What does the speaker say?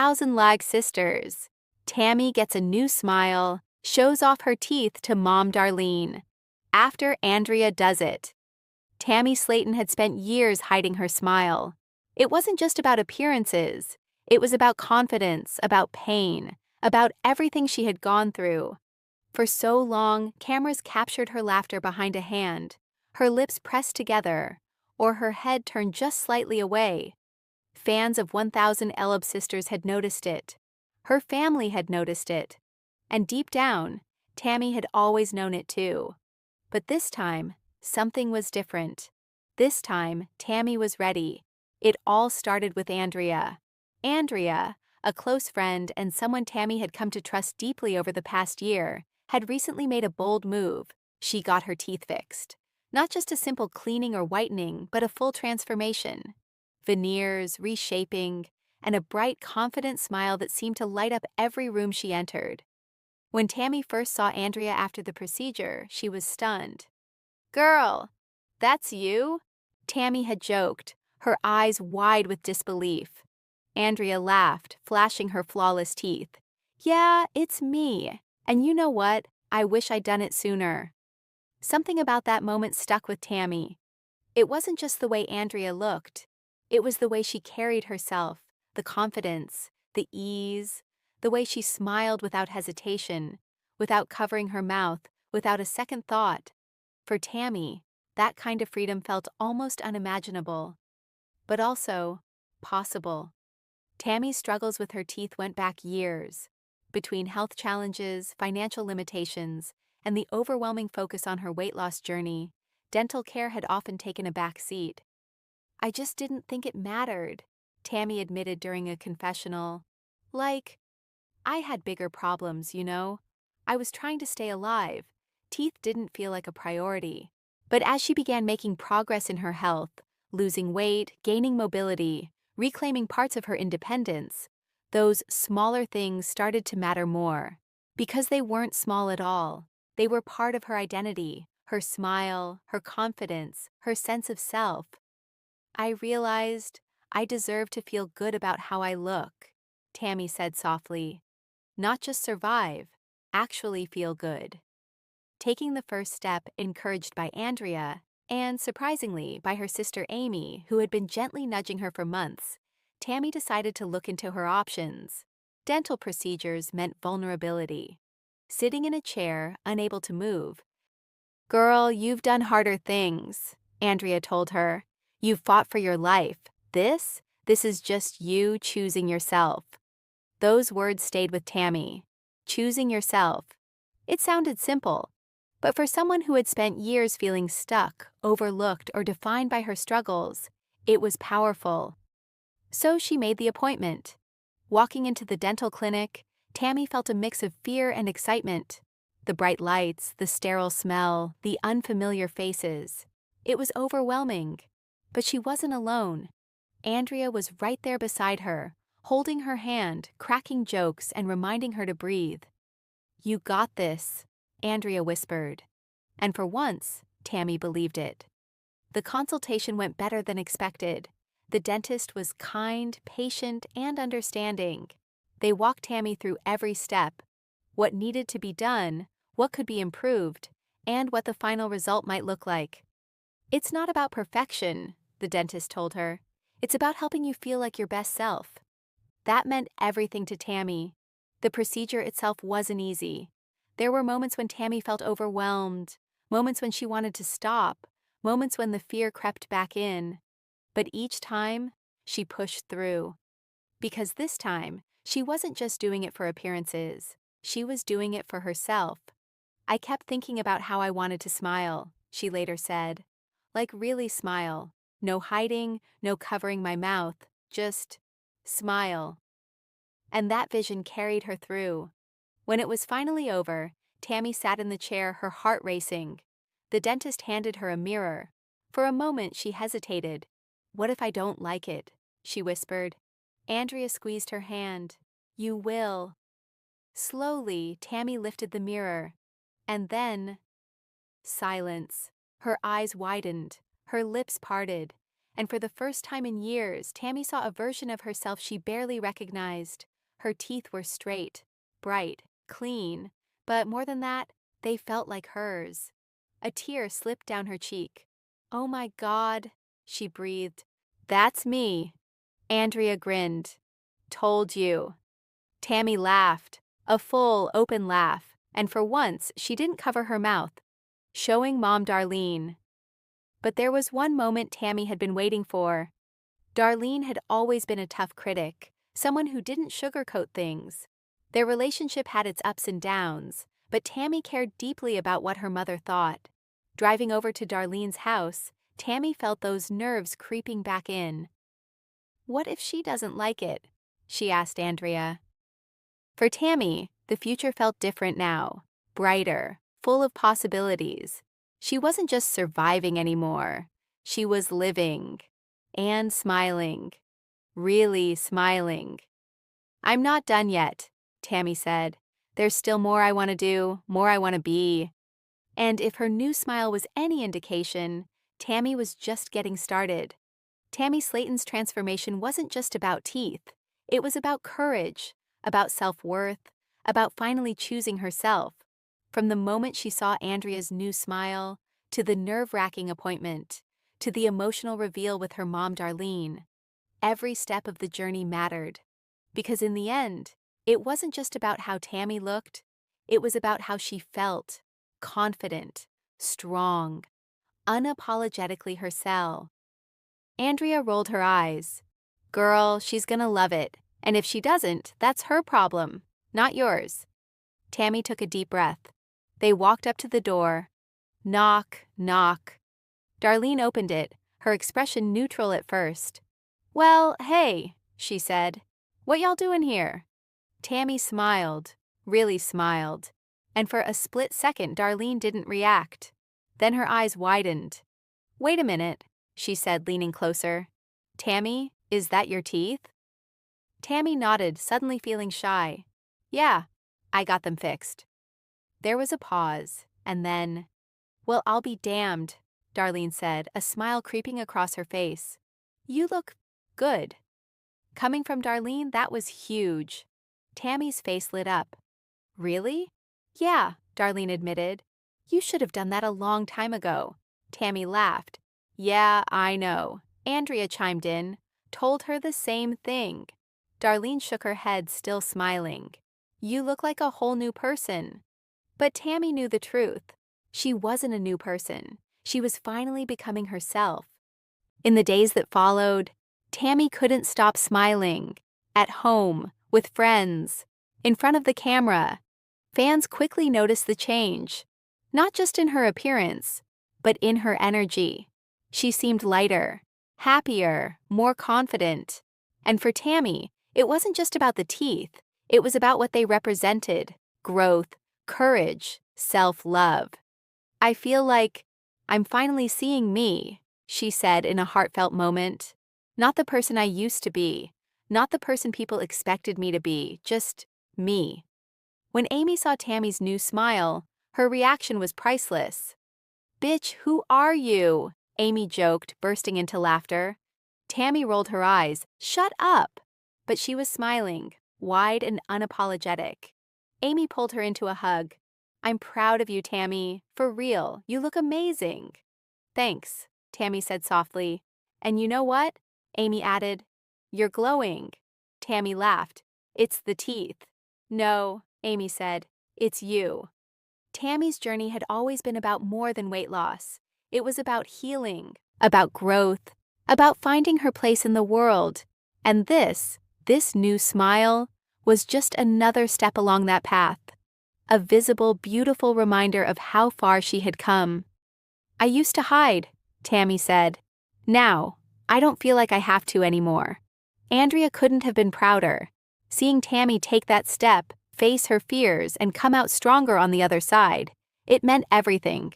1,000 lag sisters. Tammy gets a new smile, shows off her teeth to Mom Darlene. After Andrea does it. Tammy Slayton had spent years hiding her smile. It wasn't just about appearances. It was about confidence, about pain, about everything she had gone through. For so long, cameras captured her laughter behind a hand, her lips pressed together, or her head turned just slightly away. Fans of 1,000 Elab sisters had noticed it. Her family had noticed it. And deep down, Tammy had always known it too. But this time, something was different. This time, Tammy was ready. It all started with Andrea. Andrea, a close friend and someone Tammy had come to trust deeply over the past year, had recently made a bold move. She got her teeth fixed. Not just a simple cleaning or whitening, but a full transformation. Veneers, reshaping, and a bright, confident smile that seemed to light up every room she entered. When Tammy first saw Andrea after the procedure, she was stunned. "Girl, that's you?" Tammy had joked, her eyes wide with disbelief. Andrea laughed, flashing her flawless teeth. "Yeah, it's me. And you know what? I wish I'd done it sooner." Something about that moment stuck with Tammy. It wasn't just the way Andrea looked. It was the way she carried herself, the confidence, the ease, the way she smiled without hesitation, without covering her mouth, without a second thought. For Tammy, that kind of freedom felt almost unimaginable, but also possible. Tammy's struggles with her teeth went back years. Between health challenges, financial limitations, and the overwhelming focus on her weight loss journey, dental care had often taken a back seat. "I just didn't think it mattered," Tammy admitted during a confessional. "Like, I had bigger problems, you know? I was trying to stay alive. Teeth didn't feel like a priority." But as she began making progress in her health, losing weight, gaining mobility, reclaiming parts of her independence, those smaller things started to matter more. Because they weren't small at all. They were part of her identity, her smile, her confidence, her sense of self. "I realized I deserve to feel good about how I look," Tammy said softly. "Not just survive, actually feel good." Taking the first step, encouraged by Andrea, and surprisingly by her sister Amy, who had been gently nudging her for months, Tammy decided to look into her options. Dental procedures meant vulnerability. Sitting in a chair, unable to move. "Girl, you've done harder things," Andrea told her. "You've fought for your life. This is just you choosing yourself." Those words stayed with Tammy. Choosing yourself. It sounded simple, but for someone who had spent years feeling stuck, overlooked, or defined by her struggles, it was powerful. So she made the appointment. Walking into the dental clinic, Tammy felt a mix of fear and excitement. The bright lights, the sterile smell, the unfamiliar faces. It was overwhelming. But she wasn't alone. Andrea was right there beside her, holding her hand, cracking jokes, and reminding her to breathe. "You got this," Andrea whispered. And for once, Tammy believed it. The consultation went better than expected. The dentist was kind, patient, and understanding. They walked Tammy through every step, what needed to be done, what could be improved, and what the final result might look like. "It's not about perfection," the dentist told her. "It's about helping you feel like your best self." That meant everything to Tammy. The procedure itself wasn't easy. There were moments when Tammy felt overwhelmed, moments when she wanted to stop, moments when the fear crept back in. But each time, she pushed through. Because this time, she wasn't just doing it for appearances. She was doing it for herself. "I kept thinking about how I wanted to smile," she later said. "Like really smile. No hiding, no covering my mouth. Just smile." And that vision carried her through. When it was finally over, Tammy sat in the chair, her heart racing. The dentist handed her a mirror. For a moment, she hesitated. "What if I don't like it?" she whispered. Andrea squeezed her hand. "You will." Slowly, Tammy lifted the mirror. And then, silence. Her eyes widened, her lips parted, and for the first time in years, Tammy saw a version of herself she barely recognized. Her teeth were straight, bright, clean, but more than that, they felt like hers. A tear slipped down her cheek. "Oh my God," she breathed. "That's me." Andrea grinned. "Told you." Tammy laughed, a full, open laugh, and for once she didn't cover her mouth, showing Mom Darlene. But there was one moment Tammy had been waiting for. Darlene had always been a tough critic, someone who didn't sugarcoat things. Their relationship had its ups and downs, but Tammy cared deeply about what her mother thought. Driving over to Darlene's house, Tammy felt those nerves creeping back in. "What if she doesn't like it?" she asked Andrea. For Tammy, the future felt different now, brighter, full of possibilities. She wasn't just surviving anymore. She was living. And smiling. Really smiling. "I'm not done yet," Tammy said. "There's still more I want to do, more I want to be." And if her new smile was any indication, Tammy was just getting started. Tammy Slayton's transformation wasn't just about teeth. It was about courage, about self-worth, about finally choosing herself. From the moment she saw Andrea's new smile, to the nerve-wracking appointment, to the emotional reveal with her mom Darlene, every step of the journey mattered. Because in the end, it wasn't just about how Tammy looked, it was about how she felt, confident, strong, unapologetically herself. Andrea rolled her eyes. "Girl, she's gonna love it, and if she doesn't, that's her problem, not yours." Tammy took a deep breath. They walked up to the door. Knock, knock. Darlene opened it, her expression neutral at first. "Well, hey," she said. "What y'all doing here?" Tammy smiled, really smiled, and for a split second Darlene didn't react. Then her eyes widened. "Wait a minute," she said, leaning closer. "Tammy, is that your teeth?" Tammy nodded, suddenly feeling shy. "Yeah, I got them fixed." There was a pause, and then, "Well, I'll be damned," Darlene said, a smile creeping across her face. "You look good." Coming from Darlene, that was huge. Tammy's face lit up. "Really?" "Yeah," Darlene admitted. "You should have done that a long time ago." Tammy laughed. "Yeah, I know." Andrea chimed in, told her the same thing. Darlene shook her head, still smiling. "You look like a whole new person." But Tammy knew the truth. She wasn't a new person. She was finally becoming herself. In the days that followed, Tammy couldn't stop smiling. At home, with friends, in front of the camera. Fans quickly noticed the change. Not just in her appearance, but in her energy. She seemed lighter, happier, more confident. And for Tammy, it wasn't just about the teeth. It was about what they represented: growth, courage, self-love. "I feel like I'm finally seeing me," she said in a heartfelt moment. "Not the person I used to be, not the person people expected me to be, just me." When Amy saw Tammy's new smile, her reaction was priceless. "Bitch, who are you?" Amy joked, bursting into laughter. Tammy rolled her eyes. "Shut up!" But she was smiling, wide and unapologetic. Amy pulled her into a hug. "I'm proud of you, Tammy. For real, you look amazing." "Thanks," Tammy said softly. "And you know what?" Amy added. "You're glowing." Tammy laughed. "It's the teeth." "No," Amy said. "It's you." Tammy's journey had always been about more than weight loss. It was about healing, about growth, about finding her place in the world. And this new smile, was just another step along that path. A visible, beautiful reminder of how far she had come. "I used to hide," Tammy said. "Now, I don't feel like I have to anymore." Andrea couldn't have been prouder. Seeing Tammy take that step, face her fears, and come out stronger on the other side, it meant everything.